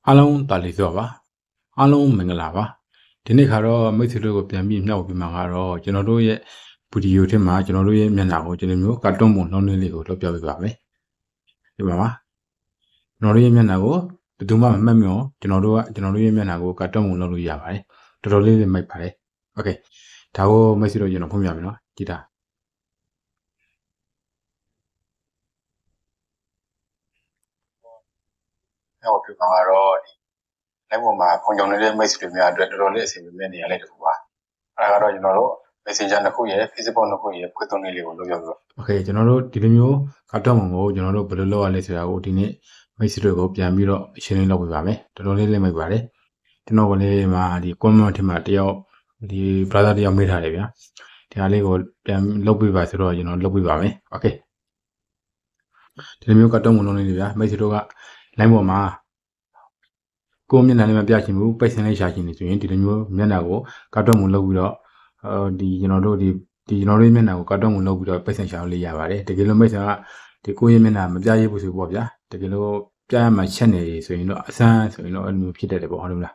အားလုံးတာလီဆိုပါအားလုံးမင်္ဂလာပါဒီနေ့ခါတော့မိတ်ဆွေတို့ကိုပြန်ပြီးမြောက်ပြီးမှာကတော့ကျွန်တော်တို့ရဲ့ဗီဒီယိုထဲမှာကျွန်တော်တို့ရဲ့မျက်နှာကိုကျွန်တော်မျိုးကာတွန်းပုံနှောင်းနှင်းလေးကိုလုပ်ပြပေးပါမယ်ဒီမှာပါကျွန်တော်တို့ရဲ့မျက်နှာကိုဘယ်သူမှမမှတ်မြော်ကျွန်တော်တို့ရဲ့မျက်နှာကိုကာတွန်းပုံလုပ်လို့ရပါတယ်တော်တော်လေးလေးမိုက်ပါတယ်โอเคဒါကိုမိတ်ဆွေတို့ကျွန်တော်ဖွင့်ပြမယ်နော်ကြည့်တာနောက်ပြပါတော့လိုက်ပေါ်မှာဖုန်ကြုံနေတဲ့မိတ်ဆွေတွေများအတွက်တော်တော်လေးအဆင်ပြေမယ့်နေရာလေးတစ်ခုပါအဲဒါကတော့ကျွန်တော်တို့ Messenger နှစ်ခုရဲ့ Facebook နှစ်ခုရဲ့ဖွင့်သွင်းလေးကိုလုပ်ရပြီးโอเคကျွန်တော်တို့ဒီလိုမျိုးကာတွန်းပုံကိုကျွန်တော်တို့ဘယ်လိုလုပ်ရလဲဆိုတာကိုဒီနေ့မိတ်ဆွေတို့ကိုပြန်ပြီးတော့ရှင်းလင်းလုပ်ပေးပါမယ်တော်တော်လေးလေးမိုက်ပါတယ်ကျွန်တော်ကလေးမှာဒီ comment ထဲမှာတယောက်ဒီ brother တယောက်မေးထားတယ်ဗျာဒီဟာလေးကိုပြန်လုပ်ပေးပါဆိုတော့ကျွန်တော်လုပ်ပေးပါမယ်โอเคဒီလိုမျိုးကာတွန်းပုံလုပ်နေတယ်ဗျာမိတ်ဆွေတို့က line ပေါ်မှာကိုမျက်နှာလေးမပြချင်ဘူးပိတ်စင်လေးရှာချင်နေဆိုရင်ဒီလိုမျိုးမျက်နှာကိုကာတွန်းပုံလုပ်ပြီးတော့ဒီကျွန်တော်တို့ကျွန်တော်တို့မျက်နှာကိုကာတွန်းပုံလုပ်ပြီးတော့ပိတ်စင်ရှာလို့ရပါတယ်တကယ်လို့မိတ်ဆွေကဒီကိုရဲ့မျက်နှာမပြရဘူးဆိုပေါ့ဗျာတကယ်လို့ပြရမှချက်နေဆိုရင်တော့အဆန်းဆိုရင်တော့အဲ့လိုဖြစ်တတ်တယ်ပေါ့ဟုတ်လား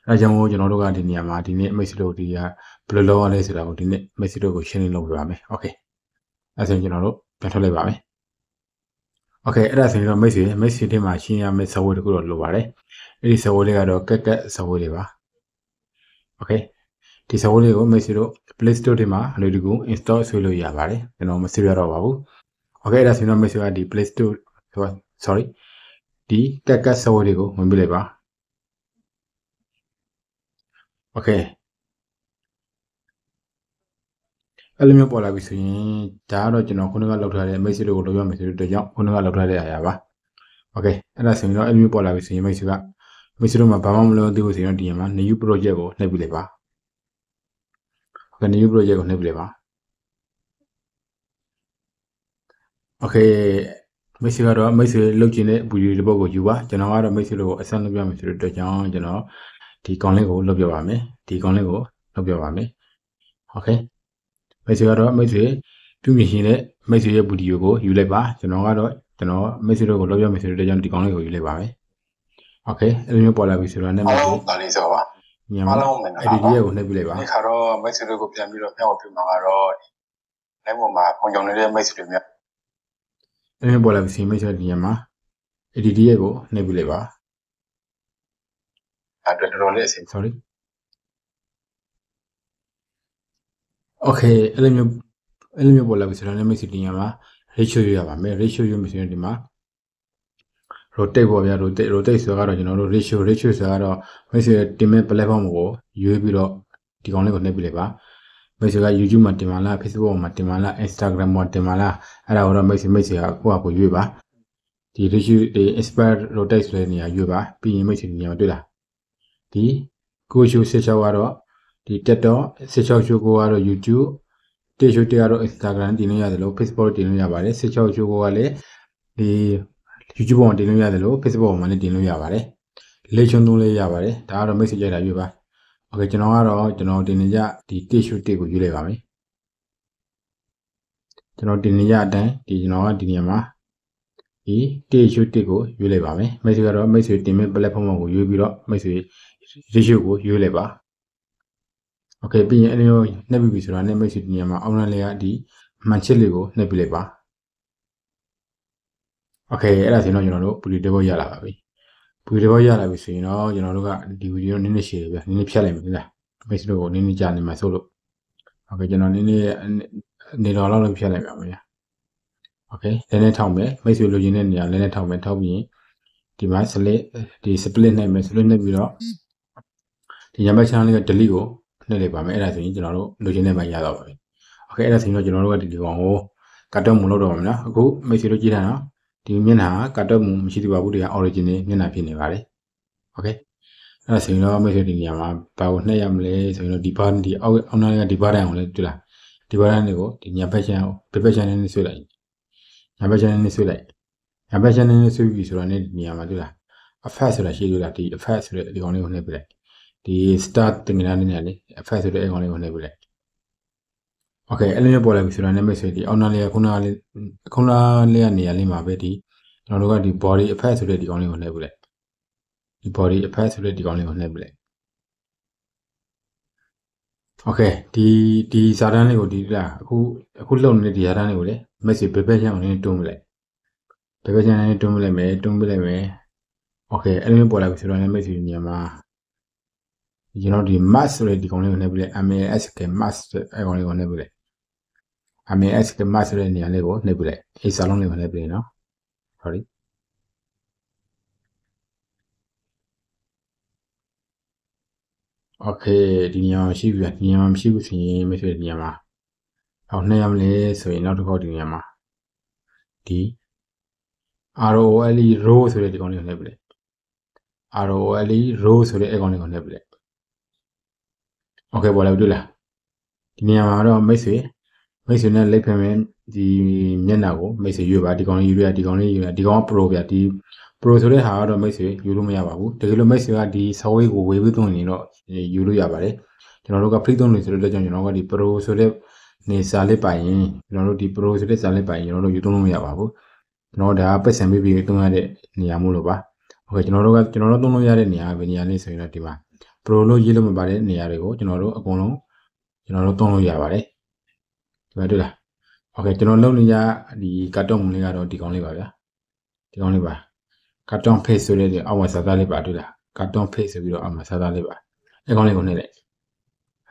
အဲကြောင့်မို့ကျွန်တော်တို့ကဒီနေရာမှာဒီနေ့မိတ်ဆွေတို့ဒီကဘယ်လိုလုပ်ရလဲဆိုတာကိုဒီနေ့မိတ်ဆွေတို့ကိုရှင်းလင်းလုပ်ပြပါမယ်โอเคအဲဆိုရင်ကျွန်တော်တို့ပြန်ထွက်လိုက်ပါမယ်โอเคအဲ့ဒါဆိုရင်တော့မိတ်ဆွေထဲမှာရှင်းရမယ့် software တခုတော့လိုပါတယ်အဲ့ဒီ software လေးကတော့ကက်ကက် software လေးပါโอเคဒီ software လေးကိုမိတ်ဆွေတို့ Play Store ထဲမှာအလွယ်တကူ install ဆွဲလို့ရပါတယ်ကျွန်တော်မဆွဲရတော့ပါဘူးโอเคအဲ့ဒါဆိုရင်တော့မိတ်ဆွေကဒီ Play Store sorry ဒီကက်ကက် software လေးကိုဝင်ပြလိုက်ပါโอเคအဲ့လိုမျိုးပေါ်လာပြီဆိုရင်ဒါကတော့ကျွန်တော်ခုနကလောက်ထားတဲ့မိတ်ဆွေတို့ကိုလုပ်ရမယ်ဆိုတဲ့အတွက်ကြောင့်ခုနကလောက်ထားတဲ့အရာပါโอเคအဲ့ဒါဆိုရင်တော့အဲ့လိုမျိုးပေါ်လာပြီဆိုရင်မိတ်ဆွေတို့မှာဘာမှမလုပ်သေးဘူးဆိုရင်ဒီမှာ new project ကိုနှိပ်ပြလိုက်ပါโอเค new project ကိုနှိပ်ပြလိုက်ပါโอเคမိတ်ဆွေကတော့မိတ်ဆွေလုပ်ချင်တဲ့ဗီဒီယိုတစ်ပုဒ်ကိုယူပါကျွန်တော်ကတော့မိတ်ဆွေတို့ကိုအဆန်းလုပ်ပြမယ်ဆိုတဲ့အတွက်ကြောင့်ကျွန်တော်ဒီကောင်လေးကိုလုပ်ပြပါမယ်ဒီကောင်လေးကိုလုပ်ပြပါမယ်โอเคမိတ်ဆွေကတော့မိတ်ဆွေပြုမြင်ရှင်တဲ့မိတ်ဆွေရဲ့ဗီဒီယိုကိုယူလိုက်ပါကျွန်တော်မိတ်ဆွေတို့ကိုလုပ်ပြမယ်ဆိုတဲ့အတွက်ကြောင့်ဒီကောင်လေးကိုယူလိုက်ပါမယ်โอเคအဲ့လိုမျိုးပေါ်လာပြီဆိုတော့နဲ့မိတ်ဆွေဒါလေးဆိုပါအားလုံးမင်္ဂလာပါ edit ကိုနှိပ်ပြလိုက်ပါဒီခါတော့မိတ်ဆွေတို့ကိုပြန်ပြီးတော့မျှဝေပြမှာကတော့လိုက်ပေါ်မှာဖုန်ကြုံနေတဲ့မိတ်ဆွေတွေများအဲ့လိုပေါ်လာပြီဆိုရင်မိတ်ဆွေဒီမှာ edit ကိုနှိပ်ပြလိုက်ပါအဲ့တော်တော်လေးအဆင် sorry okay အဲ့လိုမျိုးပေါ်လာပြီဆိုတော့လည်းမိတ်ဆွေဒီမှာ ratio ရပါမယ် ratio ရမယ်ဆိုရင်ဒီမှာ rotate ပေါ့ဗျာ rotate ဆိုတော့ကျွန်တော်တို့ ratio ဆိုတော့မိတ်ဆွေတင်မဲ့ platform ကိုရွေးပြီးတော့ဒီကောင်လေးကိုနှိပ်ပြလိုက်ပါမိတ်ဆွေက YouTube မှာတင်ပါလား Facebook မှာတင်ပါလား Instagram မှာတင်ပါလားအဲ့ဒါကိုတော့မိတ်ဆွေကကိုယ့်အကိုရွေးပါဒီ ratio ဒီ expert rotate ဆိုတဲ့နေရာရွေးပါပြီးရင်မိတ်ဆွေဒီနေရာမှာတွေ့လားဒီကိုရှိုး16ကတော့ဒီ TikTok 16ရှိုးကိုကတော့ YouTube တေရှိုးတေကတော့ Instagram တင်လို့ရတယ်လို့ Facebook တင်လို့ရပါတယ်16ရှိုးကိုကလည်းဒီ YouTube ပေါ်မှာတင်လို့ရတယ်လို့ Facebook ပေါ်မှာလည်းတင်လို့ရပါတယ်လေးချုံသုံးလေးရပါတယ်ဒါကတော့ message ကြိုက်တာရွေးပါโอเคကျွန်တော်တင်နေကြဒီတေရှိုးတေကိုရွေးလိုက်ပါမယ်ကျွန်တော်တင်နေကြအတိုင်းဒီကျွန်တော်ကဒီနေရာမှာဒီတေရှိုးတေကိုရွေးလိုက်ပါမယ် message ကတော့ message တင်မဲ့ platform ကိုရွေးပြီးတော့ message ratio ကိုရွေးလိုက်ပါโอเคပြီးရင်အဲ့လိုနှိပ်ပြီးပြီဆိုတာနဲ့ message ဒီနေရာမှာ online လေးကဒီမှန်ချစ်လေးကိုနှိပ်ပြလိုက်ပါโอเคအဲ့ဒါဆိုရင်တော့ကျွန်တော်တို့ဗီဒီယိုတစ်ပုဒ်ရလာပါပြီဗီဒီယိုတစ်ပုဒ်ရလာပြီဆိုရင်တော့ကျွန်တော်တို့ကဒီဗီဒီယိုနည်းနည်းရှည်တယ်ဗျနည်းနည်းဖြတ်လိုက်မယ်လား message ကိုနည်းနည်းကြာနေမှာဆိုလို့โอเคကျွန်တော်နည်းနည်းနေတော်လောက်ဖြတ်လိုက်ပါမယ်ဗျโอเคနည်းနည်းထောက်မယ် message လိုချင်တဲ့နေရာနည်းနည်းထောက်မယ်ထောက်ပြီးရင်ဒီမှာ split နှိပ်မယ် split နှိပ်ပြီးတော့ဒီညဘက် channel လေးက delete ကိုနှိပ်လိုက်ပါမယ်အဲ့ဒါဆိုရင်ကျွန်တော်တို့လိုချင်တဲ့ဘက်ရတော့ပါပြီโอเคအဲ့ဒါဆိုရင်တော့ကျွန်တော်တို့ကဒီကောင်ကိုကတ်တော့မလုပ်တော့ပါဘူးနော်အခု message လို့ကြည့်တာနော်ဒီမျက်နှာကတ်တော့မရှိသေးပါဘူးဒီက origin မျက်နှာဖြစ်နေပါတယ်โอเคအဲ့ဒါဆိုရင်တော့ message ဒီနေရာမှာဘာကိုနှိပ်ရမလဲဆိုရင်တော့ဒီဘာဒီအောက်နားကဒီဘာတိုင်းကိုလည်းတွေ့လားဒီဘာတိုင်းကိုဒီညာဘက် channel ဘက်ဘက် channel နဲ့ဆွဲလိုက်ညာဘက် channel နဲ့ဆွဲလိုက်ညာဘက် channel နဲ့ဆွဲပြီးဆိုတော့ねဒီနေရာမှာတွေ့လား effect ဆိုတာရှိတွေ့လားဒီ effect ဆိုတဲ့ဒီကောင်လေးကိုနှိပ်ပြလိုက်ဒီ start တင်နေတာနေလေ effect ဆိုတဲ့အကောင်လေးကိုနှိပ်ပြလိုက်โอเคအဲ့လိုမျိုးပေါ်လာပြီဆိုတော့ねမိတ်ဆွေဒီအောက်နားလေးကခုနလေးကနေရာလေးမှာပဲဒီကျွန်တော်တို့ကဒီ body effect ဆိုတဲ့ဒီကောင်လေးကိုနှိပ်ပြလိုက် ဒီ body effect ဆိုတဲ့ဒီကောင်လေးကိုနှိပ်ပြလိုက် okay ဒီစာတန်းလေးကိုဒီလားအခုလုံနေတဲ့ဒီစာတန်းလေးကိုလေ message ဘယ်ဘက်ချမ်းအောင်လေးတွန်းပြလိုက်ဘယ်ဘက်ချမ်းလေးတွန်းပြလိုက်မယ် okay အဲ့လိုပေါ်လာပြီဆိုတော့လည်း message ညမှာကျွန်တော်ဒီ mask ဆိုတဲ့ဒီကောင်လေးကိုနှိပ်ပြလိုက် mask mask အဲ့ကောင်လေးကိုနှိပ်ပြလိုက် mask mask ဆိုတဲ့နေရာလေးကိုနှိပ်ပြလိုက်အဲ့စာလုံးလေးကိုနှိပ်ပြလိုက်နော် sorry okay ဒီနေရာမှာရှိပြီလားဒီနေရာမှာမရှိဘူးဆိုရင် message ဒီနေရာမှာအောင်နှိပ်ရမလဲဆိုရင်နောက်တစ်ခေါက်ဒီနေရာမှာဒီ ROLE row ဆိုတဲ့ဒီကောင်လေးကိုနှိပ်ပြလိုက် ROLE row ဆိုတဲ့အဲ့ကောင်လေးကိုနှိပ်ပြလိုက် okay ပေါ်လာပြီတွေ့လားဒီနေရာမှာတော့မိတ်ဆွေနဲ့လိပ်ဖယ်မယ်ဒီမျက်နှာကိုမိတ်ဆွေရွေးပါဒီကောင်လေးရွေးရဒီကောင်က pro ဗျာဒီ pro ဆိုတဲ့ဟာကတော့မိတ်ဆွေယူလို့မရပါဘူးတကယ်လို့မိတ်ဆွေကဒီ software ကိုဝေပြီးသုံးနေတော့ယူလို့ရပါတယ်ကျွန်တော်တို့က free သုံးလို့ဆိုတော့ကျွန်တော်ကဒီ pro ဆိုတဲ့နေစာလေးပိုင်ရင်ကျွန်တော်တို့ဒီ pro ဆိုတဲ့စာလေးပိုင်ရင်ကျွန်တော်တို့ယူသုံးလို့မရပါဘူးကျွန်တော်ဒါပတ်စံပြီးသုံးရတဲ့နေရာမို့လို့ပါโอเคကျွန်တော်တို့သုံးလို့ရတဲ့နေရာပဲနေရာလေးဆိုရင်တော့ဒီမှာ pro လို့ရေးလို့မပါတဲ့နေရာတွေကိုကျွန်တော်တို့အကုန်လုံးကျွန်တော်တို့သုံးလို့ရပါတယ်ဒီမှာတွေ့လားโอเคကျွန်တော်လုပ်နေရဒီကတ်တုံးလေးကတော့ဒီကောင်လေးပါဗျာဒီကောင်လေးပါကတ်တုံး face ဆိုတဲ့အောက်မှာစာသားလေးပါတွေ့လားကတ်တုံး face ဆိုပြီးတော့အောက်မှာစာသားလေးပါအဲ့ကောင်လေးကိုနှိပ်လိုက်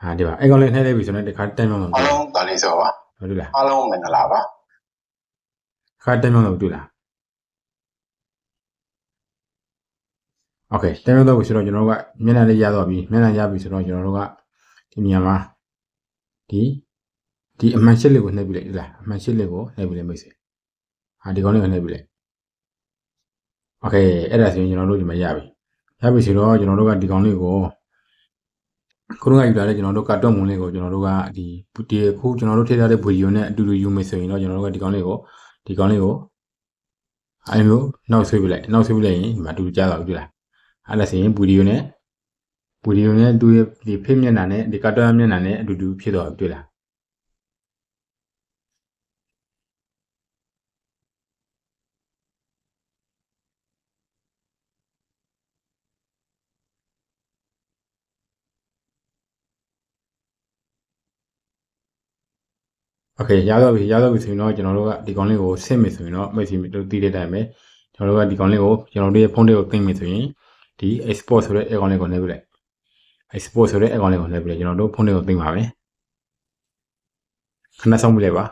ဟာဒီပါအဲ့ကောင်လေးနှိပ်လိုက်ပြီဆိုတော့ဒီခါတိုင်မှမတွေ့ အားလုံးတာလေးစောပါ ဟုတ်လား အားလုံးမင်္ဂလာပါ ခါတိုင်မှမတွေ့လားโอเคတိုင်မှတော့ဆိုတော့ကျွန်တော်တို့ကမျက်နှာလေးရတော့ပြီမျက်နှာရပြီဆိုတော့ကျွန်တော်တို့ကဒီနေရာမှာဒီအမှန်ရှစ်လေးကိုနှိပ်ပြလိုက်လားအမှန်ရှစ်လေးကိုနှိပ်ပြလိုက်မိတ်ဆွေဟာဒီကောင်လေးကိုနှိပ်ပြလိုက်โอเคအဲ့ဒါဆိုရင်ကျွန်တော်တို့ဒီမှာရပြီဆိုတော့ကျွန်တော်တို့ကဒီကောင်လေးကိုခုနကယူလာတဲ့ကျွန်တော်တို့ကတ်တော့မွန်လေးကိုကျွန်တော်တို့ကဒီခုကျွန်တော်တို့ထည့်ထားတဲ့ဗီဒီယိုနဲ့အတူတူယူမယ်ဆိုရင်တော့ကျွန်တော်တို့ကဒီကောင်လေးကိုအဲ့လိုနောက်ဆွဲပြလိုက်ရင်ဒီမှာအတူတူကြားတော့ပြီလားအဲ့ဒါဆိုရင်ဗီဒီယိုနဲ့တူရဲ့ဒီဖိမျက်နှာနဲ့ဒီကတ်တော့မျက်နှာနဲ့အတူတူဖြစ်တော့တွေ့လားโอเคရတော့ပြီဆိုရင်တော့ကျွန်တော်တို့ကဒီကောင်လေးကိုဆင့်မယ်ဆိုရင်တော့မိတ်ဆွေတို့သိတဲ့အတိုင်းပဲကျွန်တော်တို့ကဒီကောင်လေးကိုကျွန်တော်တို့ရဲ့ဖုန်းထဲကိုသိမ်းမယ်ဆိုရင်ဒီ export ဆိုတဲ့ account လေးကိုနှိပ်ပြလိုက် export ဆိုတဲ့ account လေးကိုနှိပ်ပြလိုက်ကျွန်တော်တို့ဖုန်းထဲကိုသိမ်းပါမယ်ခဏဆောင်ပြလိုက်ပါ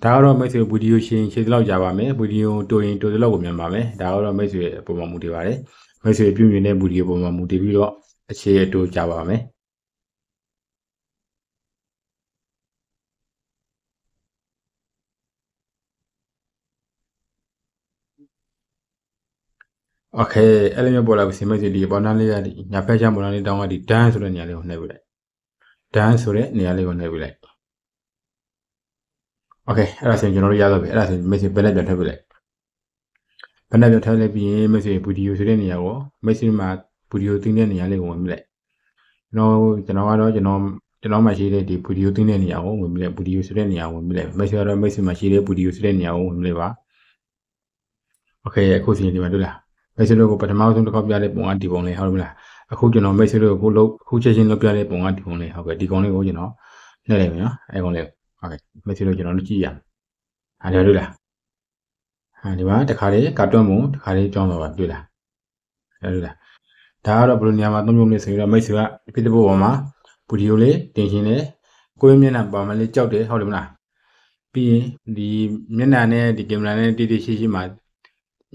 ဒါကတော့မိတ်ဆွေဗီဒီယိုရှင်းသလောက်ကြာပါမယ်ဗီဒီယိုတိုးရင်တိုးသလောက်ကိုမြန်ပါမယ်ဒါကတော့မိတ်ဆွေပုံမှန်မူတည်ပါတယ်မိတ်ဆွေပြုမြင်တဲ့ဗီဒီယိုပုံမှန်မူတည်ပြီးတော့အခြေအတိုးကြာပါမယ်โอเคအဲ့လိုမျိုးပေါ်လာပြီစီမိတ်ဆွေဒီပေါ်နားလေးကဒီညာဖက်ချမ်းပေါ်နားလေးတောင်းကဒီ dance ဆိုတဲ့နေရာလေးကိုနှိပ်ပြလိုက် dance ဆိုတဲ့နေရာလေးကိုနှိပ်ပြလိုက်โอเคအဲ့ဒါဆိုရင်ကျွန်တော်တို့ရတော့ပြီအဲ့ဒါဆိုရင်မိတ်ဆွေဘယ်နဲ့ပြန်ထည့်ပြလိုက်ဘယ်နဲ့ပြန်ထည့်လိုက်ပြီးရင်မိတ်ဆွေဗီဒီယိုဆိုတဲ့နေရာကိုမိတ်ဆွေမှာဗီဒီယိုသိတဲ့နေရာလေးကိုဝင်ပြလိုက်ကျွန်တော်မှရှိတဲ့ဒီဗီဒီယိုသိတဲ့နေရာကိုဝင်ပြလိုက်ဗီဒီယိုဆိုတဲ့နေရာကိုဝင်ပြလိုက်မိတ်ဆွေကတော့မိတ်ဆွေမှာရှိတဲ့ဗီဒီယိုဆိုတဲ့နေရာကိုဝင်ပြလိုက်ပါโอเคအခုစီရင်ဒီမှာတွေ့လားမိတ်ဆွေတို့ကိုပထမဆုံးတစ်ခေါက်ပြတဲ့ပုံကဒီပုံလေးဟုတ်ပြီလားအခုကျွန်တော်မိတ်ဆွေတို့ကိုအခုချက်ချင်းလုပ်ပြတဲ့ပုံကဒီပုံလေးဟုတ်ကဲ့ဒီကောင်လေးကိုကျွန်တော်နှိပ်လိုက်မယ်နော်အဲကောင်လေးဟုတ်ကဲ့မိတ်ဆွေတို့ကျွန်တော်တို့ကြည့်ရအောင်ဟာတွေ့လားဒီမှာတခါလေးကတ်တွန်းပုံတခါလေးကြောင်းတော့ပါတွေ့လားတွေ့လားဒါကတော့ဘယ်လိုနေရာမှာသုံးမျိုးလေးဆိုတော့မိတ်ဆွေကဖြစ်တဲ့ပုံပေါ်မှာဗီဒီယိုလေးတင်ရှင်နေကိုယ်မျက်နှာပါမလေးကြောက်တယ်ဟုတ်တယ်မလားပြီးရင်ဒီမျက်နှာနဲ့ဒီကင်မရာနဲ့တိရှိမှာ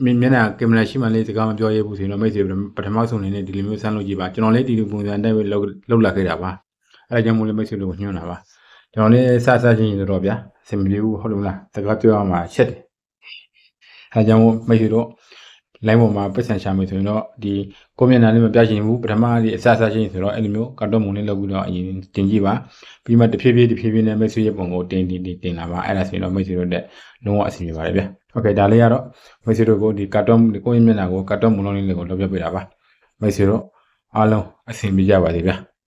မျက်နှာကင်မရာရှိမှလေးစကားမပြောရဘူးဆိုရင်တော့မိတ်ဆွေပထမဆုံးအနေနဲ့ဒီလိုမျိုးစမ်းလို့ကြည့်ပါကျွန်တော်လည်းဒီလိုပုံစံတိုင်းပဲလောက်လာခဲ့တာပါအဲဒါကြောင့်မို့လို့မိတ်ဆွေတို့ကိုညွှန်းတာပါကျွန်တော်လည်းစချင်းဆိုတော့ဗျာအဆင်မပြေဘူးဟုတ်တယ်မလားစကားပြောရမှာချက်တယ်အဲဒါကြောင့်မို့မိတ်ဆွေတို့ line ပေါ်မှာပတ်စံရှာမယ်ဆိုရင်တော့ဒီကိုမျက်နှာလေးမပြချင်ဘူးပထမဒီအစချင်းဆိုတော့အဲ့လိုမျိုးကတ်တော့မုံလေးလောက်ပြီးတော့အရင်တင်ကြည့်ပါပြီးမှတဖြည်းဖြည်းနဲ့မိတ်ဆွေရဲ့ပုံကိုတင်လာပါအဲ့ဒါဆိုရင်တော့မိတ်ဆွေတို့တဲ့လုံးဝအဆင်ပြေပါတယ်ဗျာโอเคဒါလေးကတော့မိတ်ဆွေတို့ကိုဒီကတ်တော့ကိုမျက်နှာကိုကတ်တော့မုံလေးကိုလောက်ပြပေးတာပါမိတ်ဆွေတို့အားလုံးအဆင်ပြေကြပါစေဗျာ